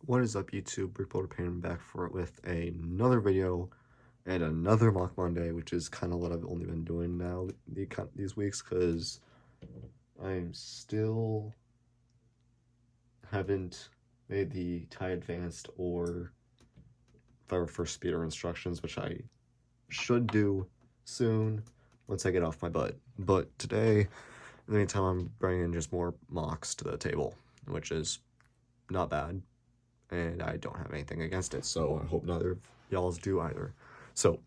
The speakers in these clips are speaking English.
What is up, YouTube? BrickBuilder Paden back with another video and another Mock Monday, which is kind of what I've only been doing now these weeks, because I'm still haven't made the tie advanced or fire first speeder instructions, which I should do soon once I get off my butt. But today, in the meantime, I'm bringing just more mocks to the table, which is not bad. And I don't have anything against it, so I hope neither of y'all's do either. So,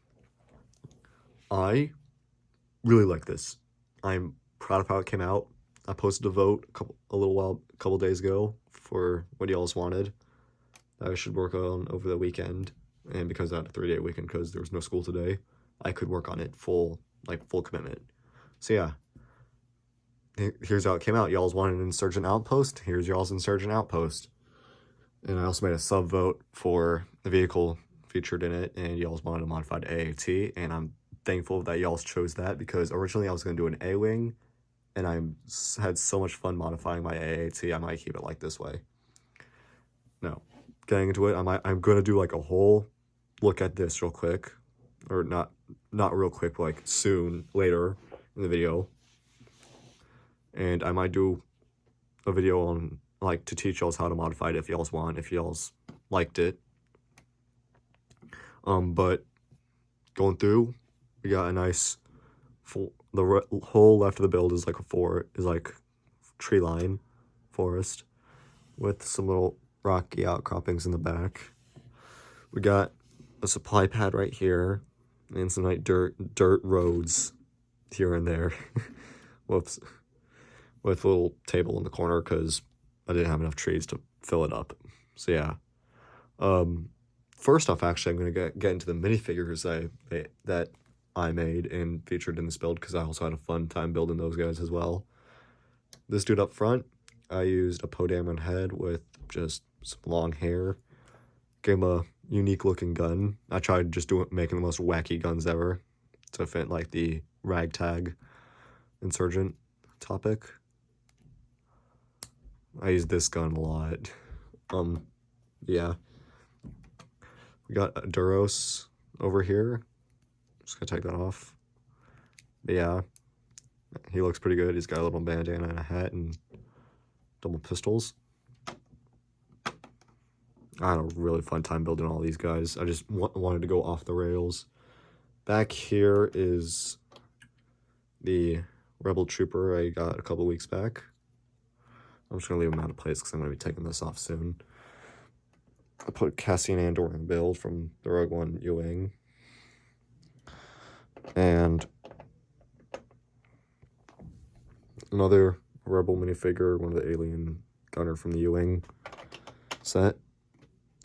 I really like this. I'm proud of how it came out. I posted a vote a couple days ago for what y'all's wanted that I should work on over the weekend, and because I had a 3-day weekend because there was no school today, I could work on it full commitment. So yeah, here's how it came out. Y'all's wanted an Insurgent Outpost. Here's y'all's Insurgent Outpost. And I also made a sub vote for the vehicle featured in it, and y'all's wanted a modified AAT, and I'm thankful that y'all's chose that because originally I was going to do an A-Wing, and I had so much fun modifying my AAT, I might keep it like this way. Now, getting into it, I'm going to do like a whole look at this real quick, or not real quick, but like soon, later in the video, and I might do a video on like to teach y'all how to modify it if y'all's want, if y'all's liked it. But going through, we got a nice the whole left of the build is like tree line forest with some little rocky outcroppings in the back. We got a supply pad right here and some like dirt roads here and there. Whoops. With a little table in the corner because I didn't have enough trees to fill it up. So yeah. First off, actually, I'm gonna get into the minifigures that I made and featured in this build because I also had a fun time building those guys as well. This dude up front, I used a Paden head with just some long hair. Gave him a unique looking gun. I tried just making the most wacky guns ever to fit like the ragtag Insurgent topic. I use this gun a lot. Yeah. We got a Duros over here. Just gonna take that off. But yeah, he looks pretty good. He's got a little bandana and a hat and double pistols. I had a really fun time building all these guys. I just wanted to go off the rails. Back here is the Rebel Trooper I got a couple weeks back. I'm just going to leave him out of place because I'm going to be taking this off soon. I put Cassian Andor in build from the Rogue One U-Wing. And another Rebel minifigure, one of the alien gunner from the U-Wing set.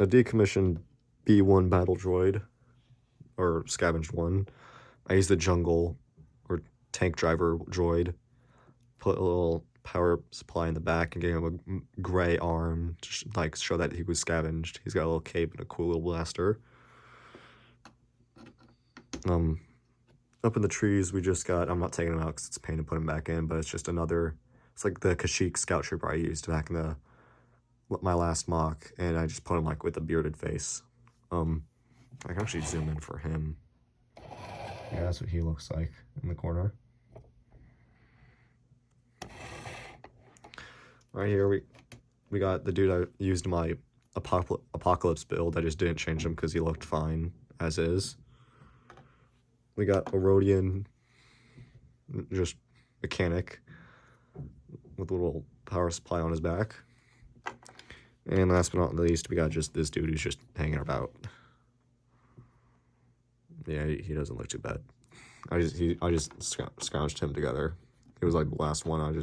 A decommissioned B1 battle droid, or scavenged one. I used the jungle, or tank driver droid. Put a little power supply in the back and gave him a gray arm to like show that he was scavenged. He's got a little cape and a cool little blaster. Up in the trees we just got, I'm not taking him out because it's a pain to put him back in, but it's just another, it's like the Kashyyyk scout trooper I used back in my last mock, and I just put him like with a bearded face. I can actually zoom in for him. Yeah, that's what he looks like in the corner. Right here, we got the dude I used in my Apocalypse build. I just didn't change him because he looked fine as is. We got a Rodian, just mechanic, with a little power supply on his back. And last but not least, we got just this dude who's just hanging about. Yeah, he doesn't look too bad. I just scrounged him together. He was like the last one.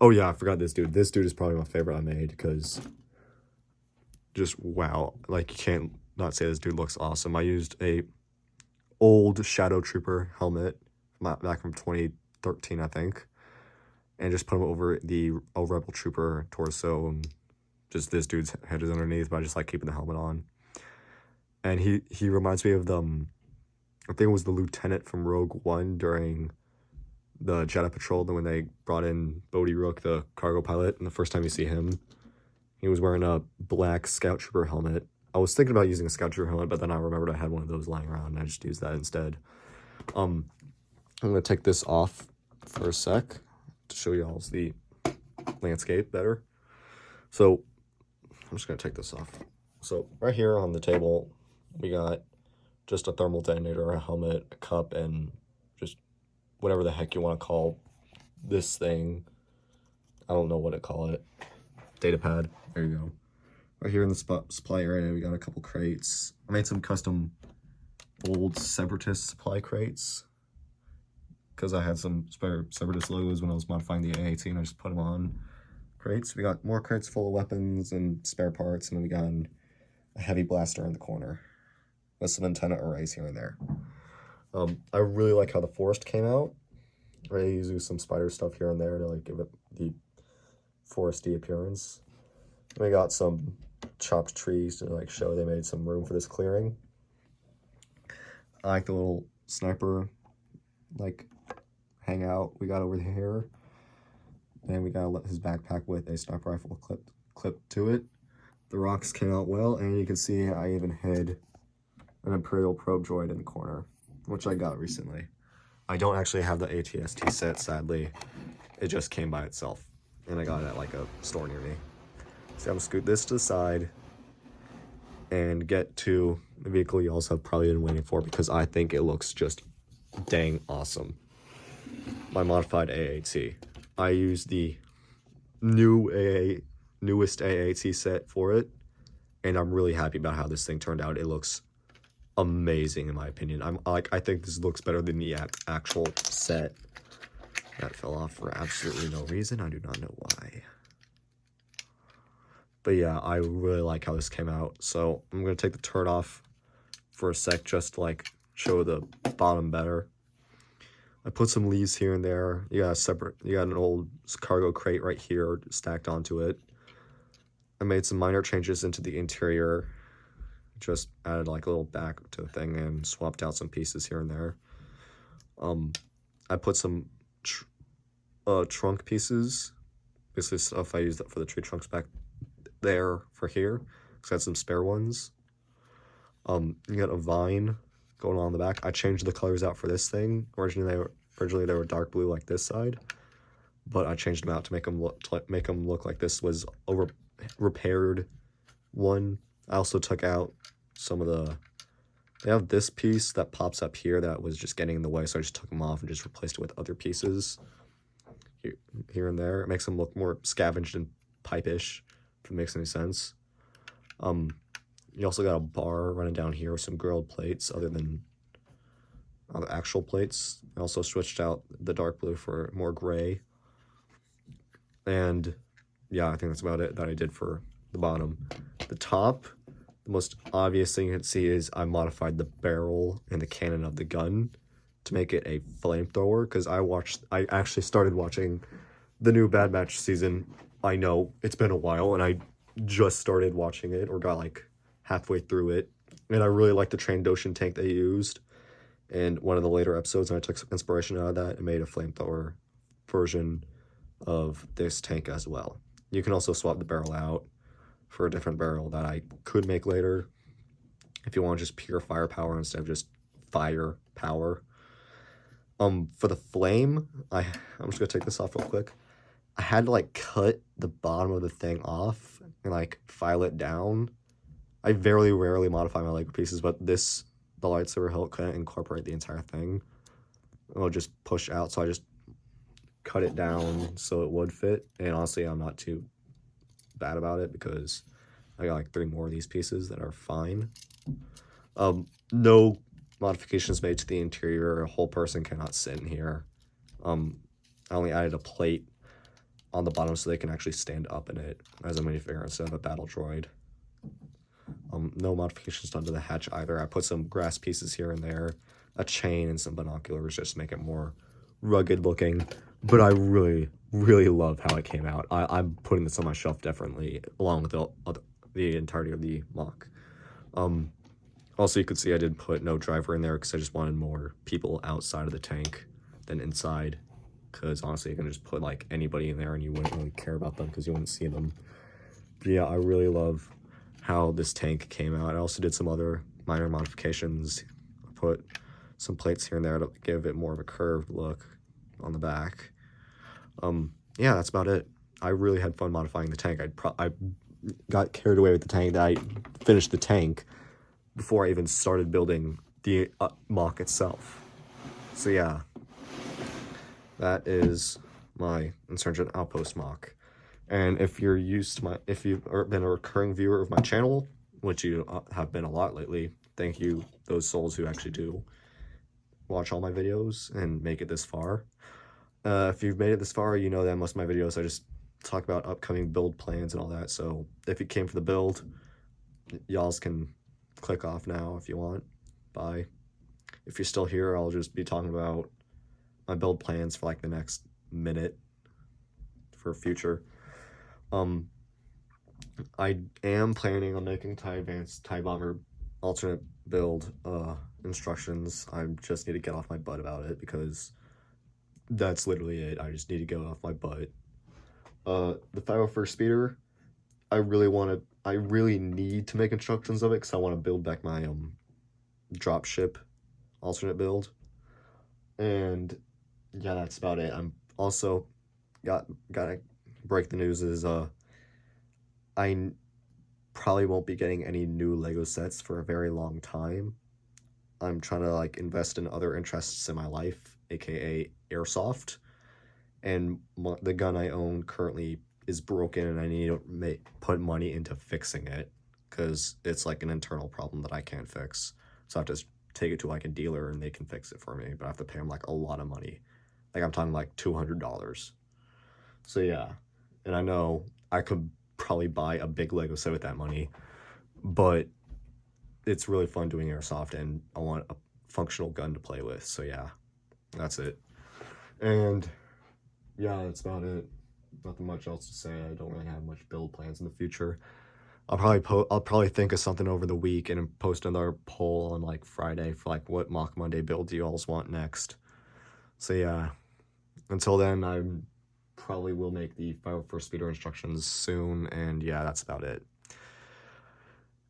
Oh yeah, I forgot this dude. This dude is probably my favorite I made because just wow, like you can't not say this dude looks awesome. I used a old Shadow Trooper helmet back from 2013, I think, and just put him over the Rebel Trooper torso, and just this dude's head is underneath, but I just like keeping the helmet on. And he reminds me of I think it was the lieutenant from Rogue One during the Jedi Patrol, when they brought in Bodhi Rook, the cargo pilot, and the first time you see him, He was wearing a black Scout Trooper helmet. I was thinking about using a Scout Trooper helmet, but then I remembered I had one of those lying around, and I just used that instead. I'm going to take this off for a sec to show you all the landscape better. So I'm just going to take this off. So right here on the table, we got just a thermal detonator, a helmet, a cup, and just whatever the heck you want to call this thing. I don't know what to call it. Data pad. There you go. Right here in the supply area, we got a couple crates. I made some custom old Separatist supply crates because I had some spare Separatist logos when I was modifying the AAT, and I just put them on crates. We got more crates full of weapons and spare parts, and then we got a heavy blaster in the corner with some antenna arrays here and there. I really like how the forest came out. I use some spider stuff here and there to like give it the foresty appearance. We got some chopped trees to like show they made some room for this clearing. I like the little sniper like hangout we got over here. And we got his backpack with a sniper rifle clipped to it. The rocks came out well, and you can see I even hid an Imperial probe droid in the corner, which I got recently. I don't actually have the ATST set, sadly. It just came by itself, and I got it at like a store near me. So I'm gonna scoot this to the side and get to the vehicle you also have probably been waiting for, because I think it looks just dang awesome. My modified AAT. I used the newest AAT set for it, and I'm really happy about how this thing turned out. It looks amazing in my opinion. I think this looks better than the actual set. That fell off for absolutely no reason. I do not know why. But yeah, I really like how this came out. So I'm gonna take the turret off for a sec just to like show the bottom better. I put some leaves here and there. You got an old cargo crate right here stacked onto it. I made some minor changes into the interior. Just added like a little back to the thing and swapped out some pieces here and there. I put some trunk pieces, basically stuff I used up for the tree trunks back there for here, because I had some spare ones. You got a vine going on the back. I changed the colors out for this thing. Originally they were dark blue like this side, but I changed them out to make them look like this was a repaired one. I also took out some of they have this piece that pops up here that was just getting in the way, so I just took them off and just replaced it with other pieces here and there. It makes them look more scavenged and pipe-ish, if it makes any sense. You also got a bar running down here with some grilled plates other than the actual plates. I also switched out the dark blue for more gray. And yeah, I think that's about it that I did for the bottom. The top, the most obvious thing you can see is I modified the barrel and the cannon of the gun to make it a flamethrower, because I actually started watching the new Bad Batch season. I know it's been a while, and I just started watching it, or got like halfway through it, and I really like the Trandoshan tank they used in one of the later episodes, and I took some inspiration out of that and made a flamethrower version of this tank as well. You can also swap the barrel out for a different barrel that I could make later if you want just pure firepower instead of just fire power. For the flame, I'm just gonna take this off real quick. I had to like cut the bottom of the thing off and like file it down. I very rarely modify my Lego pieces, but the lightsaber hilt couldn't incorporate the entire thing. It'll just push out, so I just cut it down so it would fit. And honestly, I'm not too bad about it because I got like 3 more of these pieces that are fine. No modifications made to the interior. A whole person cannot sit in here. I only added a plate on the bottom so they can actually stand up in it as a minifigure instead of a battle droid. No modifications done to the hatch either. I put some grass pieces here and there, a chain, and some binoculars just to make it more rugged looking. But I really, really love how it came out. I'm putting this on my shelf definitely, along with the entirety of the MOC. Also, you could see I did put no driver in there because I just wanted more people outside of the tank than inside. Because honestly, you can just put like anybody in there and you wouldn't really care about them because you wouldn't see them. yeah, I really love how this tank came out. I also did some other minor modifications. I put some plates here and there to give it more of a curved look on the back. Yeah, that's about it. I really had fun modifying the tank. I got carried away with the tank that I finished the tank before I even started building the MOC itself. So yeah, that is my Insurgent Outpost MOC. And if you're used to if you've been a recurring viewer of my channel, which you have been a lot lately, thank you, those souls who actually do watch all my videos and make it this far. If you've made it this far, you know that most of my videos I just talk about upcoming build plans and all that. So if you came for the build, y'alls can click off now if you want. Bye. If you're still here, I'll just be talking about my build plans for like the next minute for future. I am planning on making TIE Advanced TIE Bomber alternate build instructions. I just need to get off my butt about it because that's literally it. I just need to get off my butt. The 501st speeder, I really need to make instructions of it because I want to build back my dropship alternate build. And yeah, that's about it. I'm also gotta break the news is I probably won't be getting any new Lego sets for a very long time. I'm trying to like invest in other interests in my life, aka airsoft, and the gun I own currently is broken and I need to put money into fixing it because it's like an internal problem that I can't fix. So I have to take it to like a dealer and they can fix it for me, but I have to pay them like a lot of money. Like I'm talking like $200. So yeah, and I know I could probably buy a big Lego set with that money, but it's really fun doing airsoft and I want a functional gun to play with. So yeah, that's it. And yeah, that's about it. Nothing much else to say. I don't really have much build plans in the future. I'll probably think of something over the week and post another poll on like Friday for like what Mock Monday build you all want next. So yeah, until then, I probably will make the 501st speeder instructions soon, and yeah, that's about it.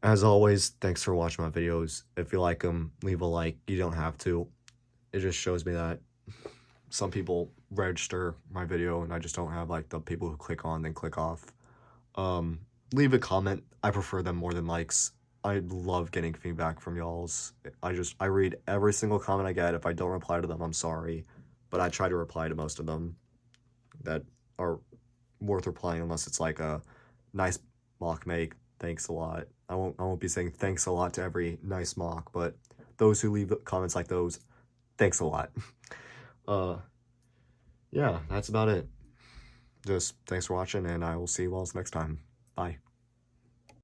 As always, thanks for watching my videos. If you like them, leave a like. You don't have to. It just shows me that some people register my video and I just don't have like the people who click on then click off. Leave a comment. I prefer them more than likes. I love getting feedback from y'alls. I read every single comment I get. If I don't reply to them, I'm sorry, but I try to reply to most of them that are worth replying, unless it's like a nice mock make, thanks a lot. I won't be saying thanks a lot to every nice mock, but those who leave comments like those, thanks a lot. Yeah, that's about it. Just thanks for watching, and I will see you all next time. Bye.